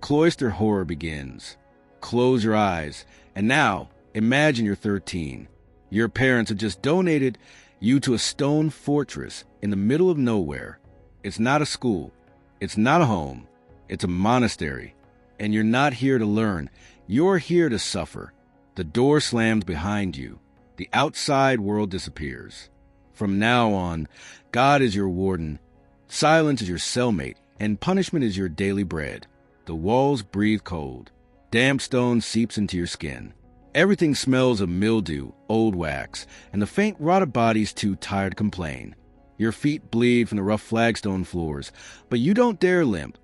cloister horror begins. Close your eyes, and now imagine you're 13. Your parents have just donated you to a stone fortress in the middle of nowhere. It's not a school. It's not a home. It's a monastery. And you're not here to learn. You're here to suffer. The door slams behind you. The outside world disappears. From now on, God is your warden, silence is your cellmate, and punishment is your daily bread. The walls breathe cold. Damp stone seeps into your skin. Everything smells of mildew, old wax, and the faint rotted body's too tired to complain. Your feet bleed from the rough flagstone floors, but you don't dare limp.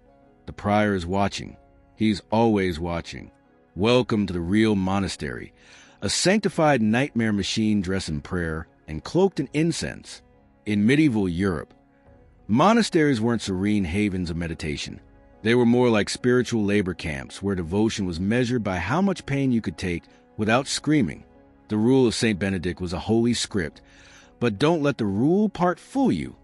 The prior is watching. He's always watching. Welcome to the real monastery, a sanctified nightmare machine dressed in prayer and cloaked in incense. In medieval Europe, monasteries weren't serene havens of meditation. They were more like spiritual labor camps where devotion was measured by how much pain you could take without screaming. The rule of St. Benedict was a holy script, but don't let the rule part fool you.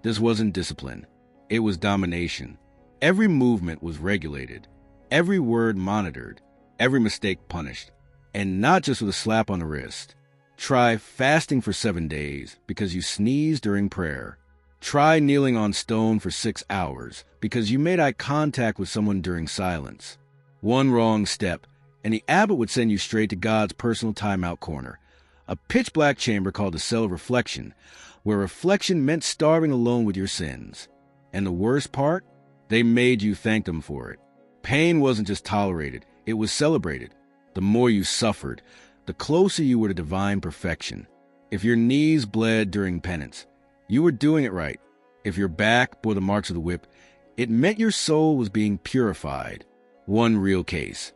This wasn't discipline. It was domination. Every movement was regulated, every word monitored, every mistake punished, and not just with a slap on the wrist. Try fasting for 7 days because you sneezed during prayer. Try kneeling on stone for 6 hours because you made eye contact with someone during silence. One wrong step, and the abbot would send you straight to God's personal timeout corner, a pitch-black chamber called the cell of reflection, where reflection meant starving alone with your sins. And the worst part? They made you thank them for it. Pain wasn't just tolerated, it was celebrated. The more you suffered, the closer you were to divine perfection. If your knees bled during penance, you were doing it right. If your back bore the marks of the whip, it meant your soul was being purified. One real case.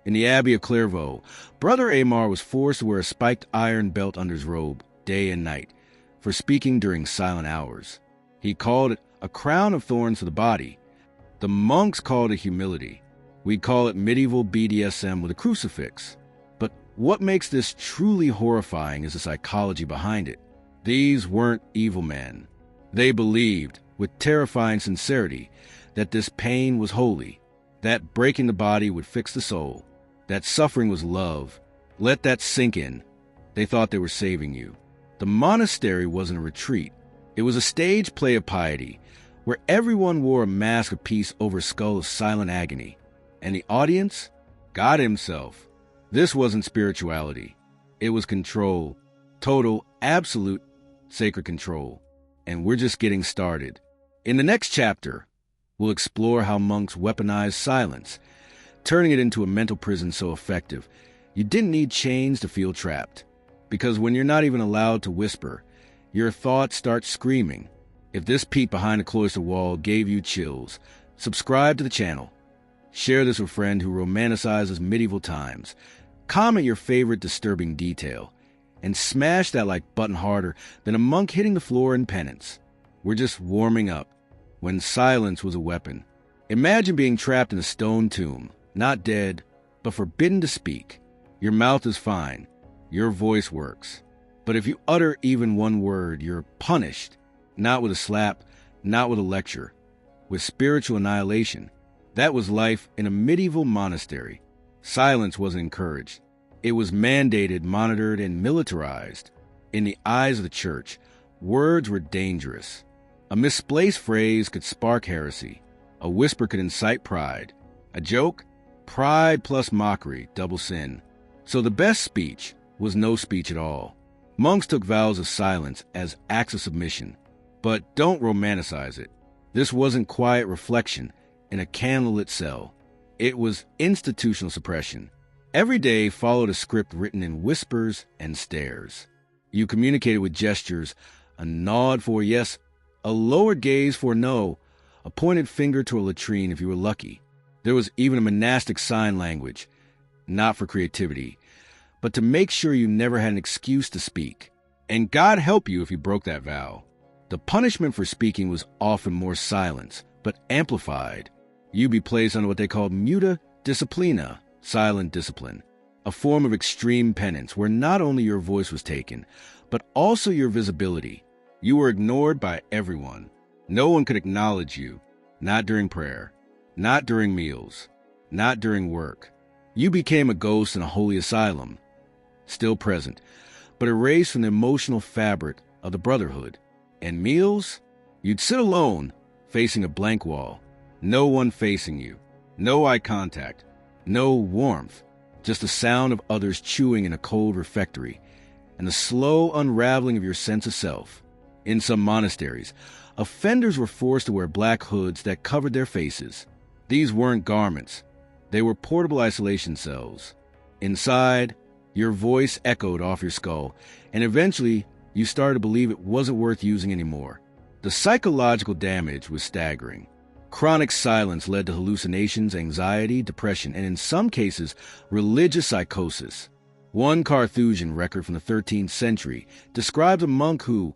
In the Abbey of Clairvaux, Brother Amar was forced to wear a spiked iron belt under his robe, day and night, for speaking during silent hours. He called it a crown of thorns for the body. The monks called it humility. We'd call it medieval BDSM with a crucifix. But what makes this truly horrifying is the psychology behind it. These weren't evil men. They believed, with terrifying sincerity, that this pain was holy, that breaking the body would fix the soul, that suffering was love. Let that sink in. They thought they were saving you. The monastery wasn't a retreat. It was a stage play of piety, where everyone wore a mask of peace over a skull of silent agony. And the audience? God himself. This wasn't spirituality. It was control. Total, absolute, sacred control. And we're just getting started. In the next chapter, we'll explore how monks weaponized silence, turning it into a mental prison so effective you didn't need chains to feel trapped. Because when you're not even allowed to whisper, your thoughts start screaming. If this peek behind a cloister wall gave you chills, subscribe to the channel. Share this with a friend who romanticizes medieval times. Comment your favorite disturbing detail. And smash that like button harder than a monk hitting the floor in penance. We're just warming up. When silence was a weapon. Imagine being trapped in a stone tomb, not dead, but forbidden to speak. Your mouth is fine. Your voice works. But if you utter even one word, you're punished. Not with a slap, not with a lecture. With spiritual annihilation. That was life in a medieval monastery. Silence wasn't encouraged. It was mandated, monitored, and militarized. In the eyes of the church, words were dangerous. A misplaced phrase could spark heresy. A whisper could incite pride. A joke? Pride plus mockery, double sin. So the best speech was no speech at all. Monks took vows of silence as acts of submission. But don't romanticize it. This wasn't quiet reflection in a candlelit cell. It was institutional suppression. Every day followed a script written in whispers and stares. You communicated with gestures, a nod for a yes, a lowered gaze for a no, a pointed finger to a latrine if you were lucky. There was even a monastic sign language, not for creativity, but to make sure you never had an excuse to speak. And God help you if you broke that vow. The punishment for speaking was often more silence, but amplified. You'd be placed under what they called muta disciplina, silent discipline, a form of extreme penance where not only your voice was taken, but also your visibility. You were ignored by everyone. No one could acknowledge you, not during prayer, not during meals. not during work. You became a ghost in a holy asylum, still present, but erased from the emotional fabric of the brotherhood. And meals? You'd sit alone, facing a blank wall. No one facing you. No eye contact. No warmth. Just the sound of others chewing in a cold refectory, and the slow unraveling of your sense of self. In some monasteries, offenders were forced to wear black hoods that covered their faces. These weren't garments. They were portable isolation cells. Inside, your voice echoed off your skull, and eventually you started to believe it wasn't worth using anymore. The psychological damage was staggering. Chronic silence led to hallucinations, anxiety, depression, and in some cases, religious psychosis. One Carthusian record from the 13th century describes a monk who,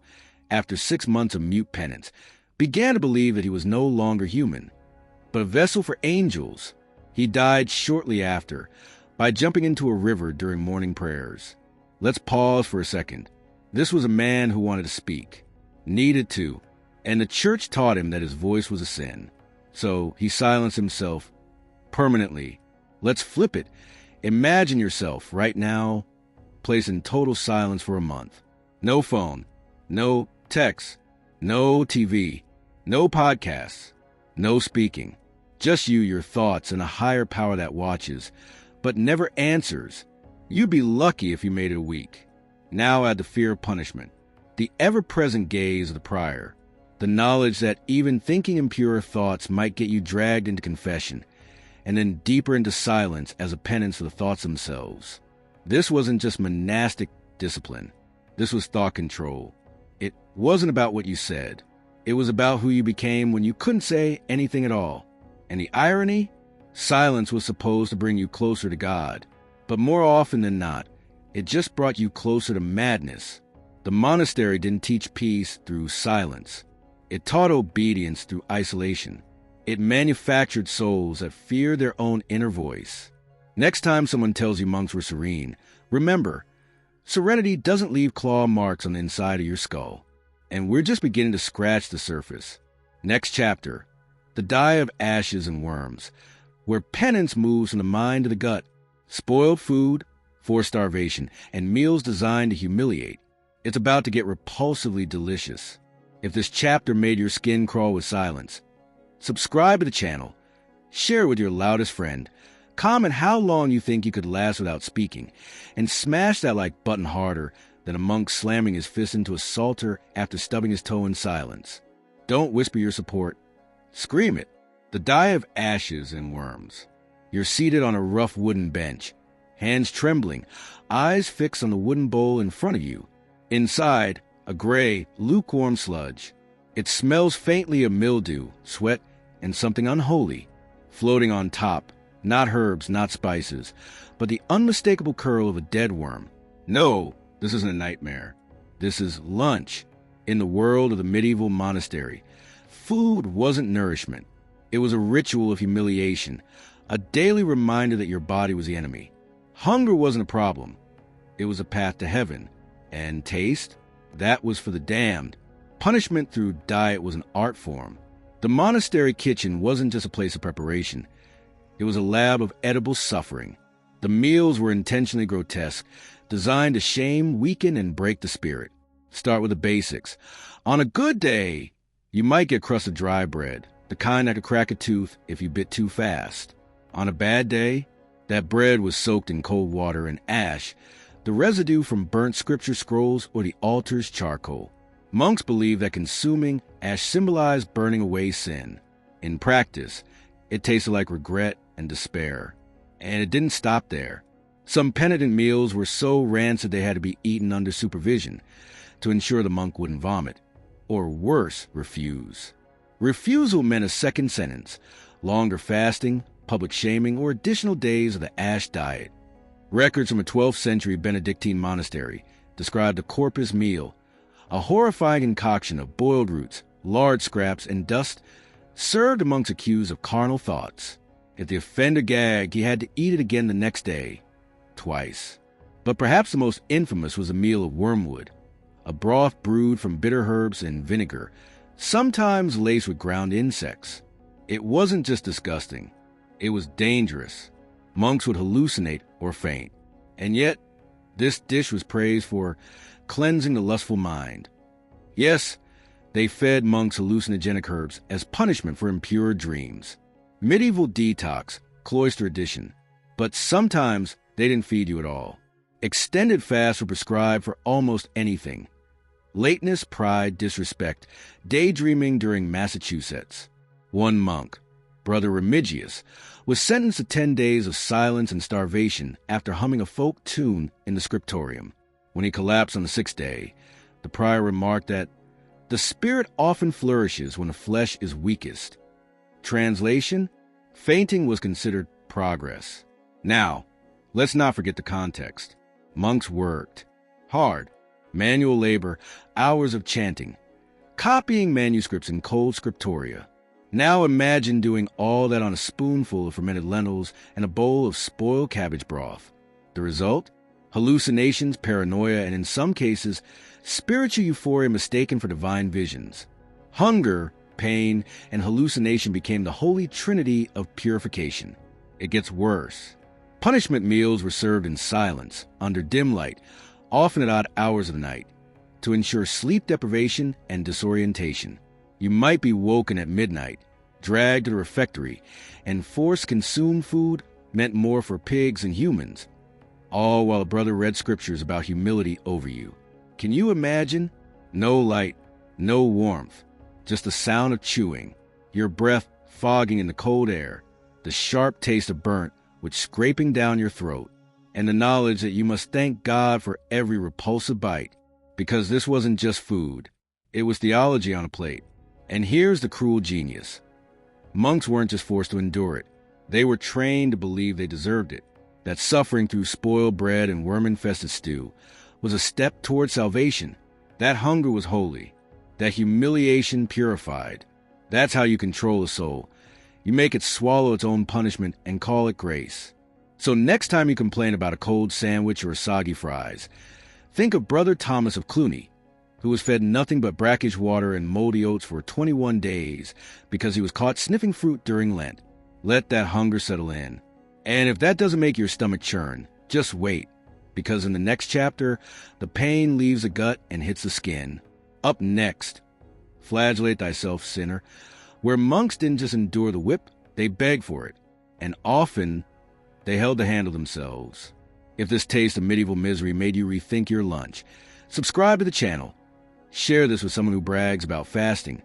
after 6 months of mute penance, began to believe that he was no longer human, but a vessel for angels. He died shortly after by jumping into a river during morning prayers. Let's pause for a second. This was a man who wanted to speak, needed to, and the church taught him that his voice was a sin. So he silenced himself permanently. Let's flip it. Imagine yourself right now placed in total silence for a month. No phone, no text, no TV, no podcasts, no speaking. Just you, your thoughts, and a higher power that watches, but never answers. You'd be lucky if you made it a week. Now add the fear of punishment, the ever-present gaze of the prior, the knowledge that even thinking impure thoughts might get you dragged into confession, and then deeper into silence as a penance for the thoughts themselves. This wasn't just monastic discipline. This was thought control. It wasn't about what you said. It was about who you became when you couldn't say anything at all. And the irony? Silence was supposed to bring you closer to God. But more often than not, it just brought you closer to madness. The monastery didn't teach peace through silence. It taught obedience through isolation. It manufactured souls that fear their own inner voice. Next time someone tells you monks were serene, remember, serenity doesn't leave claw marks on the inside of your skull. And we're just beginning to scratch the surface. Next chapter, the dye of ashes and worms, where penance moves from the mind to the gut. Spoiled food, forced starvation, and meals designed to humiliate. It's about to get repulsively delicious. If this chapter made your skin crawl with silence, subscribe to the channel, share with your loudest friend, comment how long you think you could last without speaking, and smash that like button harder than a monk slamming his fist into a psalter after stubbing his toe in silence. Don't whisper your support. Scream it. The dye of ashes and worms. You're seated on a rough wooden bench, hands trembling, eyes fixed on the wooden bowl in front of you. Inside, a gray, lukewarm sludge. It smells faintly of mildew, sweat, and something unholy. Floating on top, not herbs, not spices, but the unmistakable curl of a dead worm. No, this isn't a nightmare. This is lunch. In the world of the medieval monastery, food wasn't nourishment. It was a ritual of humiliation, a daily reminder that your body was the enemy. Hunger wasn't a problem. It was a path to heaven. And taste? That was for the damned. Punishment through diet was an art form. The monastery kitchen wasn't just a place of preparation. It was a lab of edible suffering. The meals were intentionally grotesque, designed to shame, weaken, and break the spirit. Start with the basics. On a good day, you might get crust of dry bread, the kind that could crack a tooth if you bit too fast. On a bad day, that bread was soaked in cold water and ash, the residue from burnt scripture scrolls or the altar's charcoal. Monks believed that consuming ash symbolized burning away sin. In practice, it tasted like regret and despair. And it didn't stop there. Some penitent meals were so rancid they had to be eaten under supervision to ensure the monk wouldn't vomit, or worse, refuse. Refusal meant a second sentence, longer fasting, public shaming, or additional days of the ash diet. Records from a 12th century Benedictine monastery described a corpus meal, a horrifying concoction of boiled roots, lard scraps, and dust served amongst accused of carnal thoughts. If the offender gagged, he had to eat it again the next day, twice. But perhaps the most infamous was a meal of wormwood, a broth brewed from bitter herbs and vinegar, sometimes laced with ground insects. It wasn't just disgusting. It was dangerous. Monks would hallucinate or faint. And yet, this dish was praised for cleansing the lustful mind. Yes, they fed monks hallucinogenic herbs as punishment for impure dreams. Medieval detox, cloister edition. But sometimes they didn't feed you at all. Extended fasts were prescribed for almost anything. Lateness, pride, disrespect, daydreaming during Massachusetts. One monk, Brother Remigius, was sentenced to 10 days of silence and starvation after humming a folk tune in the scriptorium. When he collapsed on the 6th day, the prior remarked that the spirit often flourishes when the flesh is weakest. Translation: fainting was considered progress. Now, let's not forget the context. Monks worked hard, manual labor, hours of chanting, copying manuscripts in cold scriptoria. Now imagine doing all that on a spoonful of fermented lentils and a bowl of spoiled cabbage broth. The result? Hallucinations, paranoia, and in some cases, spiritual euphoria mistaken for divine visions. Hunger, pain, and hallucination became the holy trinity of purification. It gets worse. Punishment meals were served in silence, under dim light, often at odd hours of the night, to ensure sleep deprivation and disorientation. You might be woken at midnight, dragged to the refectory, and forced to consume food meant more for pigs than humans, all while a brother read scriptures about humility over you. Can you imagine? No light, no warmth, just the sound of chewing, your breath fogging in the cold air, the sharp taste of burnt which scraping down your throat, and the knowledge that you must thank God for every repulsive bite, because this wasn't just food, it was theology on a plate. And here's the cruel genius. Monks weren't just forced to endure it. They were trained to believe they deserved it, that suffering through spoiled bread and worm-infested stew was a step toward salvation. That hunger was holy, that humiliation purified. That's how you control a soul. You make it swallow its own punishment and call it grace. So next time you complain about a cold sandwich or soggy fries, think of Brother Thomas of Cluny, who was fed nothing but brackish water and moldy oats for 21 days because he was caught sniffing fruit during Lent. Let that hunger settle in. And if that doesn't make your stomach churn, just wait, because in the next chapter, the pain leaves the gut and hits the skin. Up next, Flagellate Thyself, Sinner, where monks didn't just endure the whip, they begged for it, and often they held the handle themselves. If this taste of medieval misery made you rethink your lunch, subscribe to the channel, share this with someone who brags about fasting,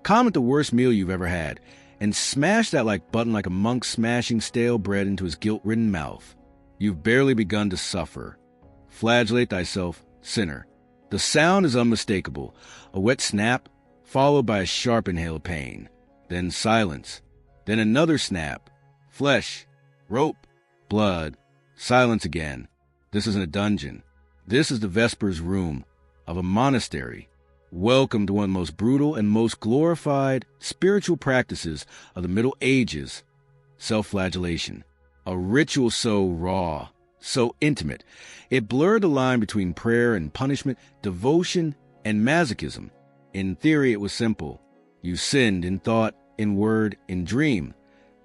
comment the worst meal you've ever had, and smash that like button like a monk smashing stale bread into his guilt-ridden mouth. You've barely begun to suffer. Flagellate thyself, sinner. The sound is unmistakable, a wet snap, followed by a sharp inhale of pain. Then silence. Then another snap. Flesh. Rope. Blood. Silence again. This isn't a dungeon. This is the Vespers room of a monastery. Welcome to one of the most brutal and most glorified spiritual practices of the Middle Ages, self-flagellation. A ritual so raw, so intimate, it blurred the line between prayer and punishment, devotion and masochism. In theory, it was simple. You sinned in thought, in word, in dream.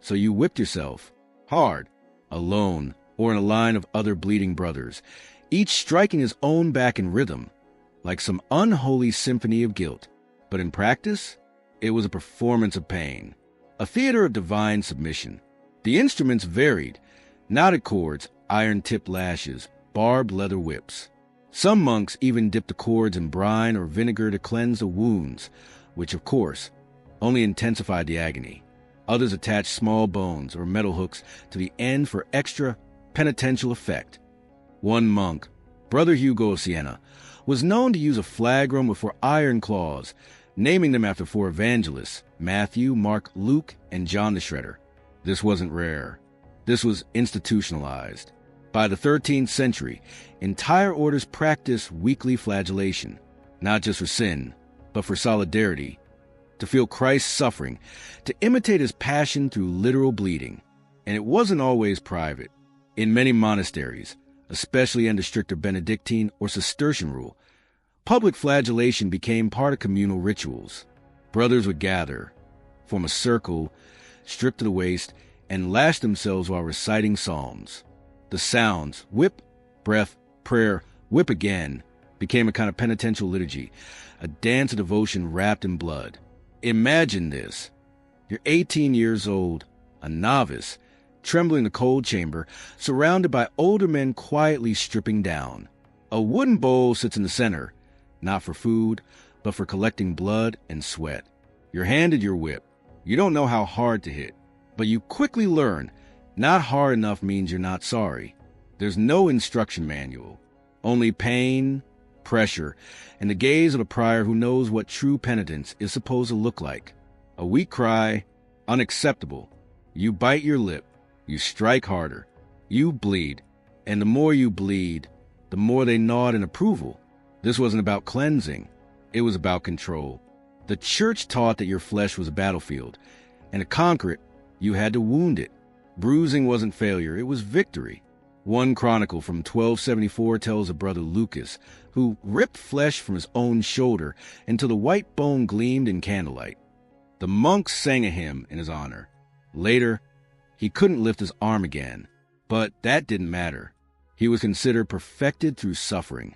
So you whipped yourself, hard, alone, or in a line of other bleeding brothers, each striking his own back in rhythm, like some unholy symphony of guilt. But in practice, it was a performance of pain, a theater of divine submission. The instruments varied: knotted cords, iron-tipped lashes, barbed leather whips. Some monks even dipped the cords in brine or vinegar to cleanse the wounds, which, of course, only intensified the agony. Others attached small bones or metal hooks to the end for extra penitential effect. One monk, Brother Hugo of Siena, was known to use a flagrum with 4 iron claws, naming them after 4 evangelists, Matthew, Mark, Luke, and John the Shredder. This wasn't rare. This was institutionalized. By the 13th century, entire orders practiced weekly flagellation, not just for sin, but for solidarity, to feel Christ's suffering, to imitate his passion through literal bleeding. And it wasn't always private. In many monasteries, especially under stricter Benedictine or Cistercian rule, public flagellation became part of communal rituals. Brothers would gather, form a circle, stripped to the waist, and lashed themselves while reciting psalms. The sounds, whip, breath, prayer, whip again, became a kind of penitential liturgy, a dance of devotion wrapped in blood. Imagine this. You're 18 years old, a novice, trembling in the cold chamber, surrounded by older men quietly stripping down. A wooden bowl sits in the center, not for food, but for collecting blood and sweat. You're handed your whip. You don't know how hard to hit, but you quickly learn not hard enough means you're not sorry. There's no instruction manual, only pain, pressure, and the gaze of a prior who knows what true penitence is supposed to look like. A weak cry, unacceptable. You bite your lip, you strike harder, you bleed, and the more you bleed, the more they nod in approval. This wasn't about cleansing, it was about control. The church taught that your flesh was a battlefield, and to conquer it, you had to wound it. Bruising wasn't failure, it was victory. One chronicle from 1274 tells of brother Lucas, who ripped flesh from his own shoulder until the white bone gleamed in candlelight. The monks sang a hymn in his honor. Later, he couldn't lift his arm again, but that didn't matter. He was considered perfected through suffering.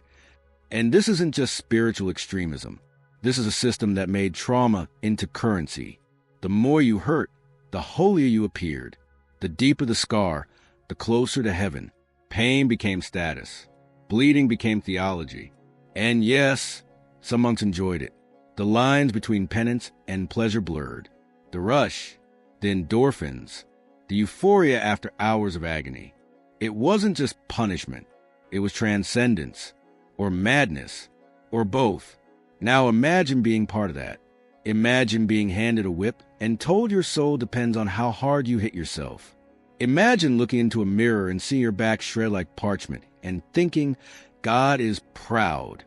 And this isn't just spiritual extremism. This is a system that made trauma into currency. The more you hurt, the holier you appeared. The deeper the scar, the closer to heaven. Pain became status. Bleeding became theology. And yes, some monks enjoyed it. The lines between penance and pleasure blurred. The rush, the endorphins, the euphoria after hours of agony. It wasn't just punishment. It was transcendence, or madness, or both. Now imagine being part of that. Imagine being handed a whip and told your soul depends on how hard you hit yourself. Imagine looking into a mirror and seeing your back shred like parchment and thinking, God is proud.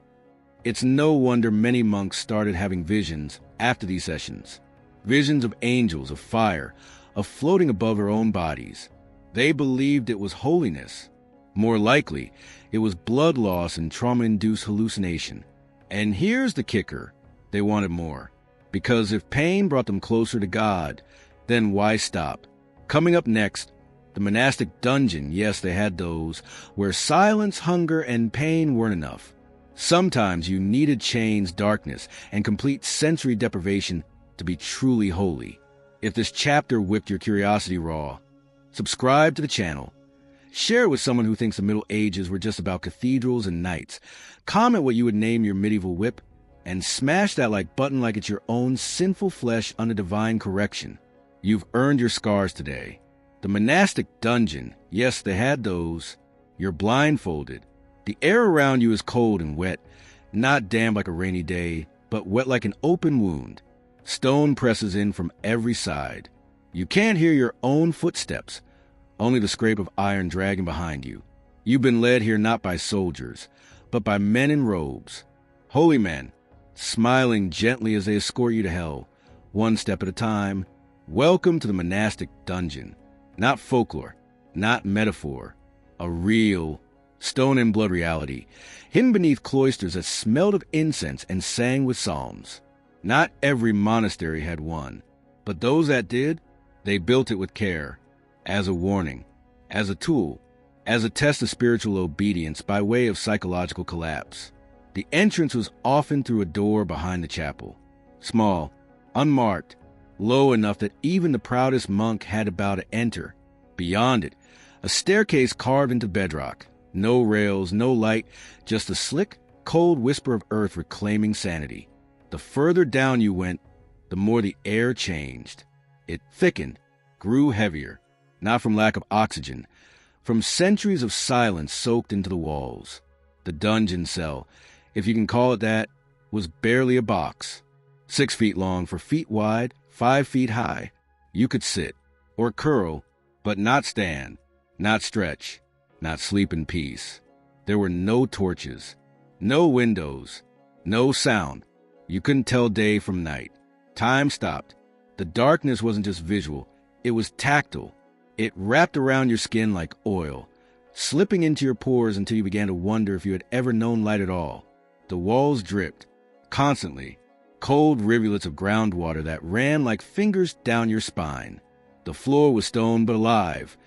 It's no wonder many monks started having visions after these sessions. Visions of angels, of fire, of floating above their own bodies. They believed it was holiness. More likely, it was blood loss and trauma-induced hallucination. And here's the kicker. They wanted more. Because if pain brought them closer to God, then why stop? Coming up next, the monastic dungeon. Yes, they had those, where silence, hunger, and pain weren't enough. Sometimes you needed chains, darkness, and complete sensory deprivation to be truly holy. If this chapter whipped your curiosity raw, subscribe to the channel. Share it with someone who thinks the Middle Ages were just about cathedrals and knights. Comment what you would name your medieval whip, and smash that like button like it's your own sinful flesh under divine correction. You've earned your scars today. The monastic dungeon, yes, they had those. You're blindfolded. The air around you is cold and wet, not damp like a rainy day, but wet like an open wound. Stone presses in from every side. You can't hear your own footsteps, only the scrape of iron dragging behind you. You've been led here not by soldiers, but by men in robes. Holy men, smiling gently as they escort you to hell, one step at a time. Welcome to the monastic dungeon. Not folklore, not metaphor, a real stone and blood reality, hidden beneath cloisters that smelled of incense and sang with psalms. Not every monastery had one, but those that did, they built it with care, as a warning, as a tool, as a test of spiritual obedience by way of psychological collapse. The entrance was often through a door behind the chapel, small, unmarked, low enough that even the proudest monk had to bow to enter. Beyond it, a staircase carved into bedrock. No rails, no light, just a slick, cold whisper of earth reclaiming sanity. The further down you went, the more the air changed. It thickened, grew heavier, not from lack of oxygen, from centuries of silence soaked into the walls. The dungeon cell, if you can call it that, was barely a box. 6 feet long, 4 feet wide, 5 feet high. You could sit, or curl, but not stand, not stretch, not sleep in peace. There were no torches, no windows, no sound. You couldn't tell day from night. Time stopped. The darkness wasn't just visual, it was tactile. It wrapped around your skin like oil, slipping into your pores until you began to wonder if you had ever known light at all. The walls dripped, constantly, cold rivulets of groundwater that ran like fingers down your spine. The floor was stone but alive,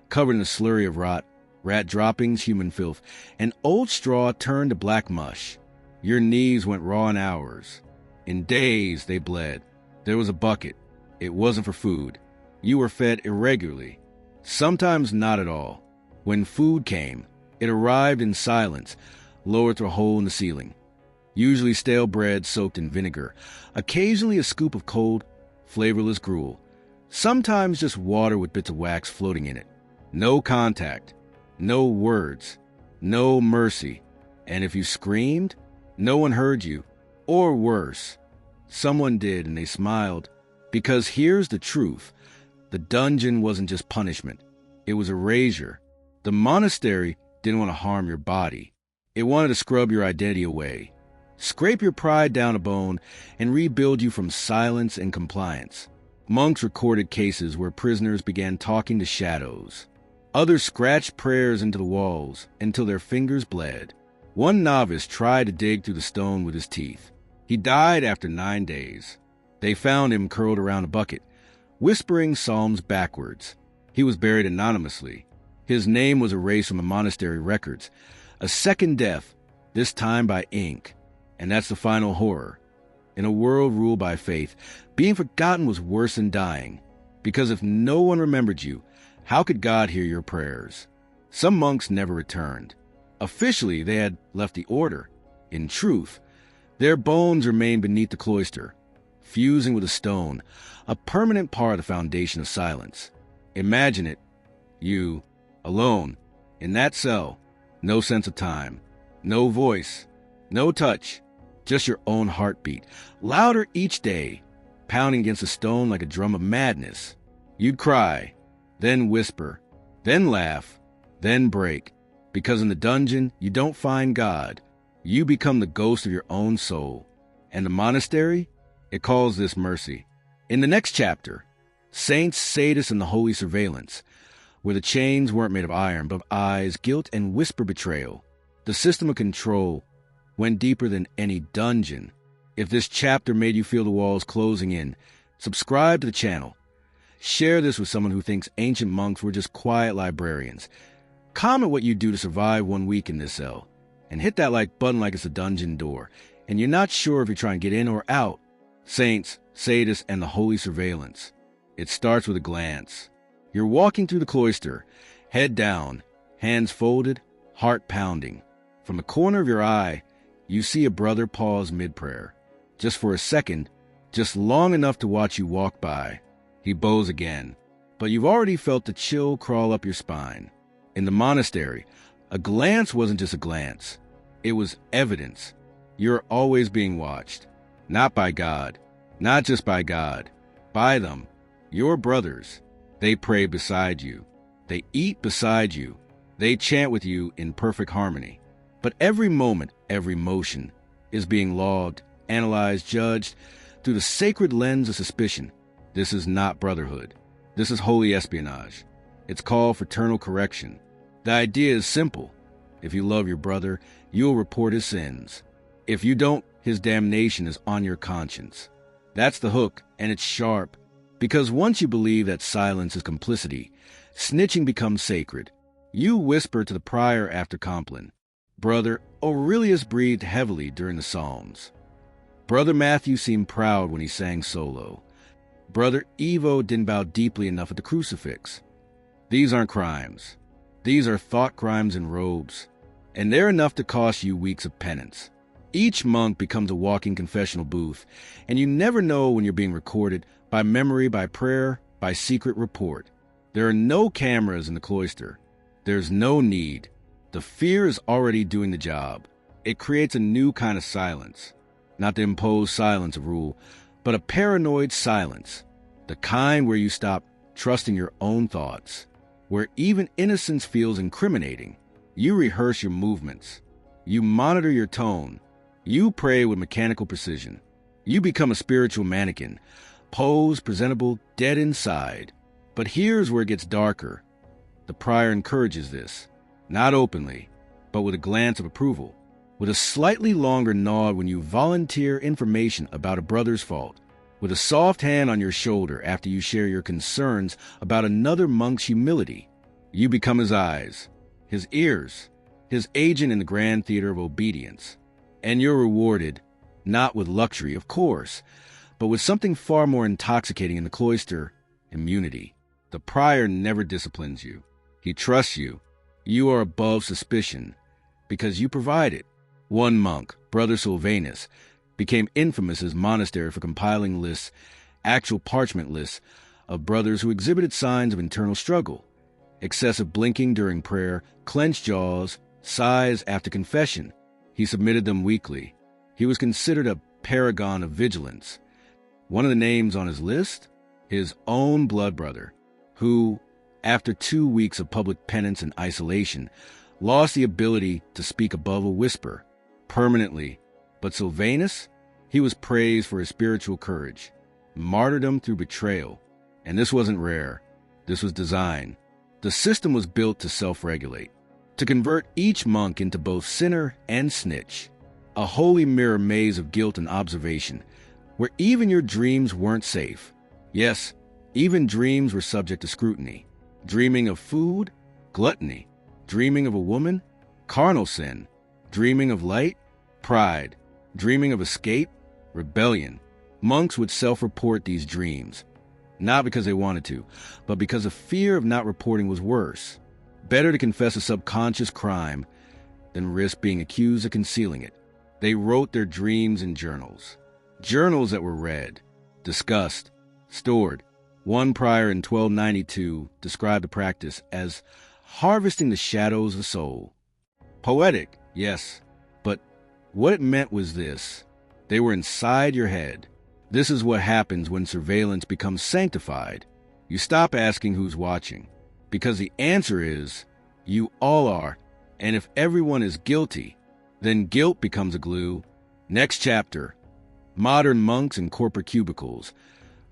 covered in a slurry of rot, rat droppings, human filth, and old straw turned to black mush. Your knees went raw in hours. In days they bled. There was a bucket. It wasn't for food. You were fed irregularly, sometimes not at all. When food came, it arrived in silence, lowered through a hole in the ceiling. Usually stale bread soaked in vinegar, occasionally a scoop of cold, flavorless gruel, sometimes just water with bits of wax floating in it. No contact, no words, no mercy. And if you screamed, no one heard you. Or worse, someone did and they smiled. Because here's the truth. The dungeon wasn't just punishment. It was erasure. The monastery didn't want to harm your body. It wanted to scrub your identity away, scrape your pride down a bone, and rebuild you from silence and compliance. Monks recorded cases where prisoners began talking to shadows. Others scratched prayers into the walls until their fingers bled. One novice tried to dig through the stone with his teeth. He died after 9 days. They found him curled around a bucket, whispering psalms backwards. He was buried anonymously. His name was erased from the monastery records. A second death, this time by ink. And that's the final horror. In a world ruled by faith, being forgotten was worse than dying. Because if no one remembered you, how could God hear your prayers? Some monks never returned. Officially, they had left the order. In truth, their bones remained beneath the cloister, fusing with a stone, a permanent part of the foundation of silence. Imagine it, you, alone, in that cell, no sense of time, no voice, no touch, just your own heartbeat, louder each day, pounding against a stone like a drum of madness. You'd cry, then whisper, then laugh, then break, because in the dungeon, you don't find God. You become the ghost of your own soul. And the monastery, it calls this mercy. In the next chapter, saints, sadists, and the holy surveillance, where the chains weren't made of iron, but of eyes, guilt, and whisper betrayal. The system of control went deeper than any dungeon. If this chapter made you feel the walls closing in, subscribe to the channel. Share this with someone who thinks ancient monks were just quiet librarians. Comment what you do to survive 1 week in this cell. And hit that like button like it's a dungeon door. And you're not sure if you're trying to get in or out. Saints, sadists, and the holy surveillance. It starts with a glance. You're walking through the cloister, head down, hands folded, heart pounding. From the corner of your eye, you see a brother pause mid-prayer. Just for a second, just long enough to watch you walk by. He bows again, but you've already felt the chill crawl up your spine. In the monastery, a glance wasn't just a glance. It was evidence. You're always being watched. Not by God, not just by God, by them, your brothers. They pray beside you. They eat beside you. They chant with you in perfect harmony. But every moment, every motion is being logged, analyzed, judged through the sacred lens of suspicion. This is not brotherhood. This is holy espionage. It's called fraternal correction. The idea is simple. If you love your brother, you'll report his sins. If you don't, his damnation is on your conscience. That's the hook, and it's sharp. Because once you believe that silence is complicity, snitching becomes sacred. You whisper to the prior after Compline. Brother Aurelius breathed heavily during the Psalms. Brother Matthew seemed proud when he sang solo. Brother Evo didn't bow deeply enough at the crucifix. These aren't crimes. These are thought crimes in robes. And they're enough to cost you weeks of penance. Each monk becomes a walking confessional booth, and you never know when you're being recorded by memory, by prayer, by secret report. There are no cameras in the cloister. There's no need. The fear is already doing the job. It creates a new kind of silence. Not the imposed silence of rule, but a paranoid silence. The kind where you stop trusting your own thoughts. Where even innocence feels incriminating. You rehearse your movements. You monitor your tone. You pray with mechanical precision. You become a spiritual mannequin. Pose, presentable, dead inside. But here's where it gets darker. The prior encourages this. Not openly, but with a glance of approval. With a slightly longer nod when you volunteer information about a brother's fault. with a soft hand on your shoulder after you share your concerns about another monk's humility. You become his eyes, his ears, his agent in the grand theater of obedience. And you're rewarded, not with luxury, of course, but with something far more intoxicating in the cloister: immunity. The prior never disciplines you. He trusts you. You are above suspicion because you provide it. One monk, Brother Sylvanus, became infamous as monastery for compiling lists, actual parchment lists, of brothers who exhibited signs of internal struggle: excessive blinking during prayer, clenched jaws, sighs after confession. He submitted them weekly. He was considered a paragon of vigilance. One of the names on his list? His own blood brother, who, after 2 weeks of public penance and isolation, lost the ability to speak above a whisper, permanently. But Sylvanus, he was praised for his spiritual courage, martyrdom through betrayal. And this wasn't rare. This was design. The system was built to self-regulate, to convert each monk into both sinner and snitch, a holy mirror maze of guilt and observation, where even your dreams weren't safe. Yes, even dreams were subject to scrutiny. Dreaming of food? Gluttony. Dreaming of a woman? Carnal sin. Dreaming of light? Pride. Dreaming of escape? Rebellion. Monks would self-report these dreams, not because they wanted to, but because the fear of not reporting was worse. Better to confess a subconscious crime than risk being accused of concealing it. They wrote their dreams in journals. Journals that were read, discussed, stored. One prior in 1292 described the practice as harvesting the shadows of the soul. Poetic, yes, but what it meant was this: they were inside your head. This is what happens when surveillance becomes sanctified. You stop asking who's watching, because the answer is, you all are. And if everyone is guilty, then guilt becomes a glue. Next chapter: modern monks and corporate cubicles,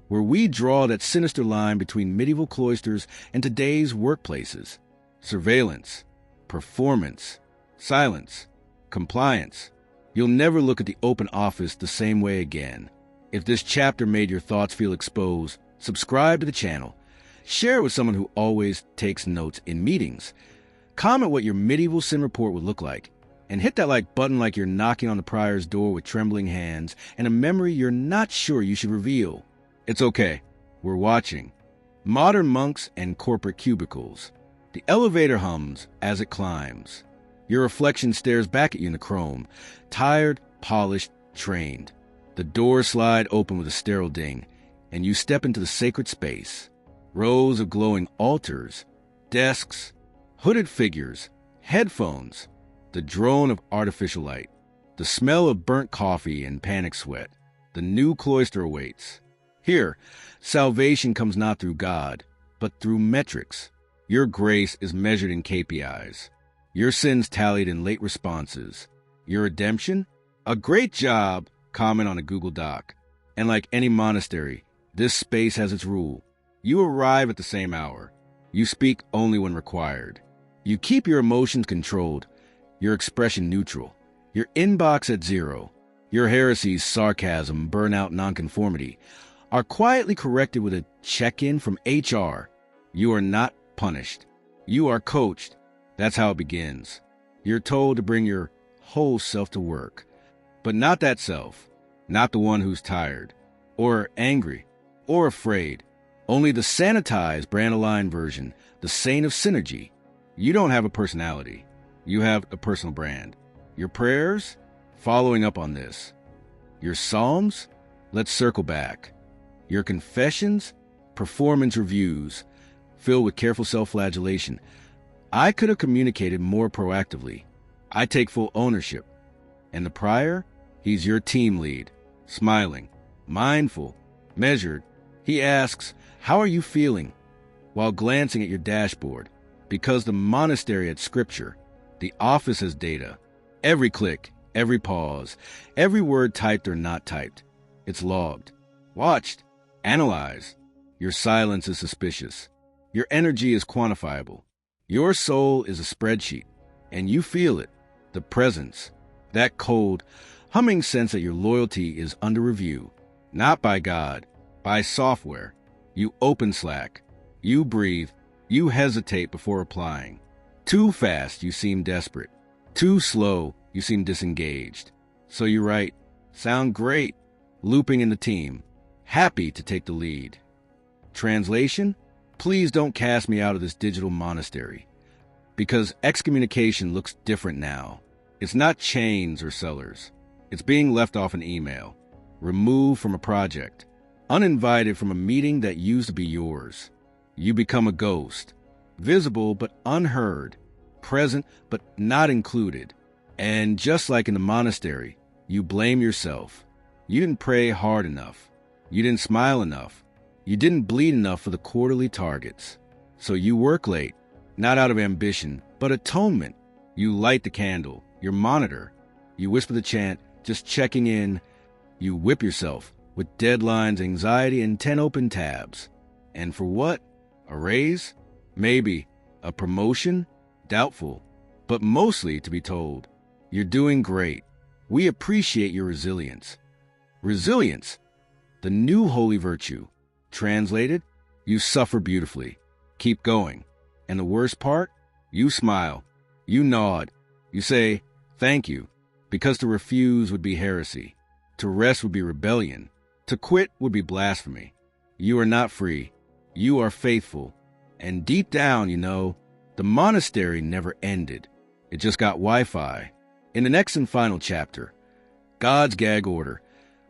where we draw that sinister line between medieval cloisters and today's workplaces. Surveillance, performance, silence, compliance. You'll never look at the open office the same way again. If this chapter made your thoughts feel exposed, subscribe to the channel. Share it with someone who always takes notes in meetings. Comment what your medieval sin report would look like. And hit that like button like you're knocking on the prior's door with trembling hands and a memory you're not sure you should reveal. It's okay. We're watching. Modern monks and corporate cubicles. The elevator hums as it climbs. Your reflection stares back at you in the chrome, tired, polished, trained. The doors slide open with a sterile ding, and you step into the sacred space. Rows of glowing altars, desks, hooded figures, headphones, the drone of artificial light, the smell of burnt coffee and panic sweat. The new cloister awaits. Here, salvation comes not through God, but through metrics. Your grace is measured in KPIs. Your sins tallied in late responses. Your redemption? A great job, comment on a Google Doc. And like any monastery, this space has its rule. You arrive at the same hour. You speak only when required. You keep your emotions controlled, your expression neutral, your inbox at zero. Your heresies, sarcasm, burnout, nonconformity are quietly corrected with a check-in from HR. You are not punished. You are coached. That's how it begins. You're told to bring your whole self to work, but not that self, not the one who's tired, or angry, or afraid. Only the sanitized, brand-aligned version, the saint of synergy. You don't have a personality. You have a personal brand. Your prayers? Following up on this. Your psalms? Let's circle back. Your confessions? Performance reviews, filled with careful self-flagellation. I could have communicated more proactively. I take full ownership. And the prior? He's your team lead, smiling, mindful, measured. He asks, "How are you feeling?" while glancing at your dashboard. Because the monastery had scripture, the office has data. Every click, every pause, every word typed or not typed. It's logged, watched, analyzed. Your silence is suspicious. Your energy is quantifiable. Your soul is a spreadsheet, and you feel it, the presence, that cold, humming sense that your loyalty is under review. Not by God, by software. You open Slack. You breathe. You hesitate before replying. Too fast, you seem desperate. Too slow, you seem disengaged. So you write, "Sound great," looping in the team, happy to take the lead. Translation? Please don't cast me out of this digital monastery. Because excommunication looks different now. It's not chains or cellars. It's being left off an email, removed from a project, uninvited from a meeting that used to be yours. You become a ghost, visible but unheard, present but not included. And just like in the monastery, you blame yourself. You didn't pray hard enough. You didn't smile enough. You didn't bleed enough for the quarterly targets. So you work late, not out of ambition, but atonement. You light the candle, your monitor. You whisper the chant, just checking in. You whip yourself with deadlines, anxiety, and 10 open tabs. And for what? A raise? Maybe. A promotion? Doubtful. But mostly to be told, "You're doing great. We appreciate your resilience." Resilience, the new holy virtue. Translated, you suffer beautifully. Keep going. And the worst part? You smile. You nod. You say, "Thank you," because to refuse would be heresy. To rest would be rebellion. To quit would be blasphemy. You are not free. You are faithful. And deep down, you know, the monastery never ended. It just got Wi-Fi. In the next and final chapter, God's gag order,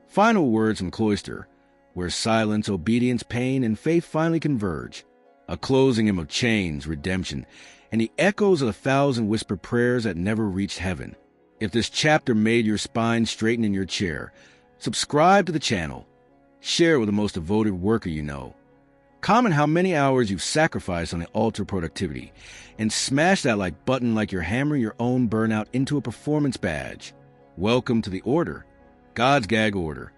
final words from cloister, where silence, obedience, pain, and faith finally converge, a closing hymn of chains, redemption, and the echoes of 1,000 whispered prayers that never reached heaven. If this chapter made your spine straighten in your chair, subscribe to the channel, share with the most devoted worker you know, comment how many hours you've sacrificed on the altar of productivity, and smash that like button like you're hammering your own burnout into a performance badge. Welcome to the order, God's gag order.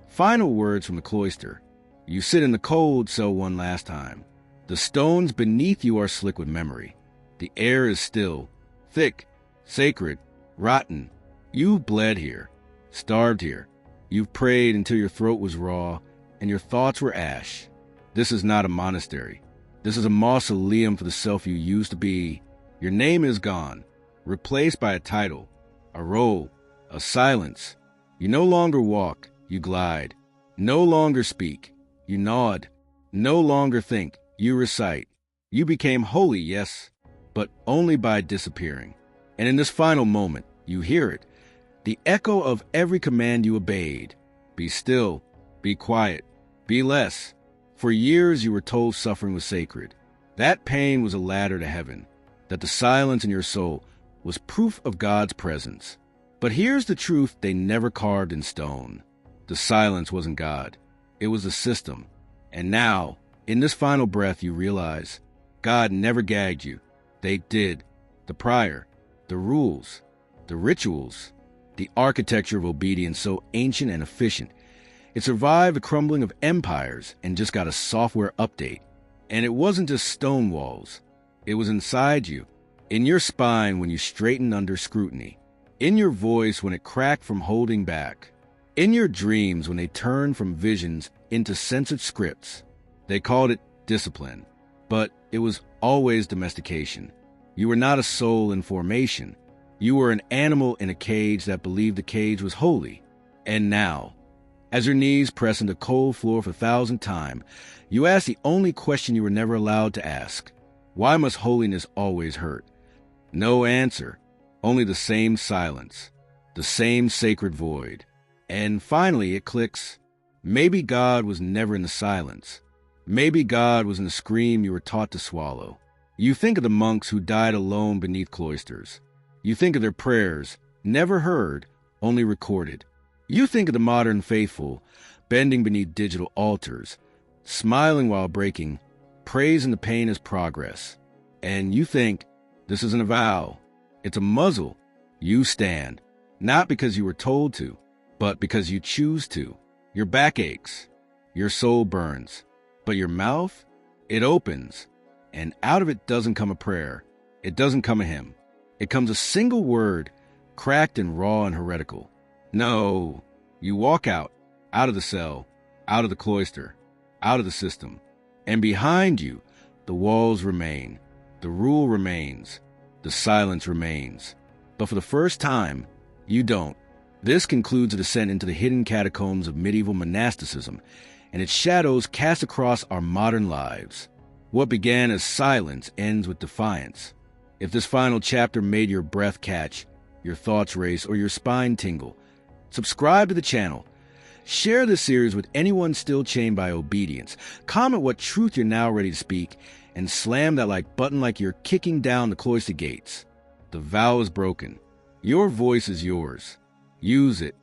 Final words from the cloister. You sit in the cold cell one last time. The stones beneath you are slick with memory. The air is still, thick, sacred, rotten. You've bled here, starved here. You've prayed until your throat was raw and your thoughts were ash. This is not a monastery. This is a mausoleum for the self you used to be. Your name is gone, replaced by a title, a role, a silence. You no longer walk, you glide. No longer speak, you nod. No longer think, you recite. You became holy, yes, but only by disappearing. And in this final moment, you hear it, the echo of every command you obeyed. Be still, be quiet, be less. For years you were told suffering was sacred. That pain was a ladder to heaven, that the silence in your soul was proof of God's presence. But here's the truth they never carved in stone. The silence wasn't God. It was the system. And now, in this final breath, you realize God never gagged you. They did. The prior, the rules, the rituals, the architecture of obedience so ancient and efficient. It survived the crumbling of empires and just got a software update. And it wasn't just stone walls. It was inside you, in your spine when you straightened under scrutiny, in your voice when it cracked from holding back, in your dreams when they turned from visions into censored scripts. They called it discipline, but it was always domestication. You were not a soul in formation. You were an animal in a cage that believed the cage was holy. And now, as your knees press into cold floor for 1,000th time, you ask the only question you were never allowed to ask. Why must holiness always hurt? No answer, only the same silence, the same sacred void. And finally it clicks. Maybe God was never in the silence. Maybe God was in the scream you were taught to swallow. You think of the monks who died alone beneath cloisters. You think of their prayers, never heard, only recorded. You think of the modern faithful, bending beneath digital altars, smiling while breaking, praise in the pain as progress. And you think, this isn't a vow, it's a muzzle. You stand, not because you were told to, but because you choose to. Your back aches, your soul burns, but your mouth, it opens, and out of it doesn't come a prayer, it doesn't come a hymn. It comes a single word, cracked and raw and heretical. No, you walk out of the cell, out of the cloister, out of the system. And behind you, the walls remain, the rule remains, the silence remains. But for the first time, you don't. This concludes a descent into the hidden catacombs of medieval monasticism, and its shadows cast across our modern lives. What began as silence ends with defiance. If this final chapter made your breath catch, your thoughts race, or your spine tingle, subscribe to the channel. Share this series with anyone still chained by obedience. Comment what truth you're now ready to speak, and slam that like button like you're kicking down the cloister gates. The vow is broken. Your voice is yours. Use it.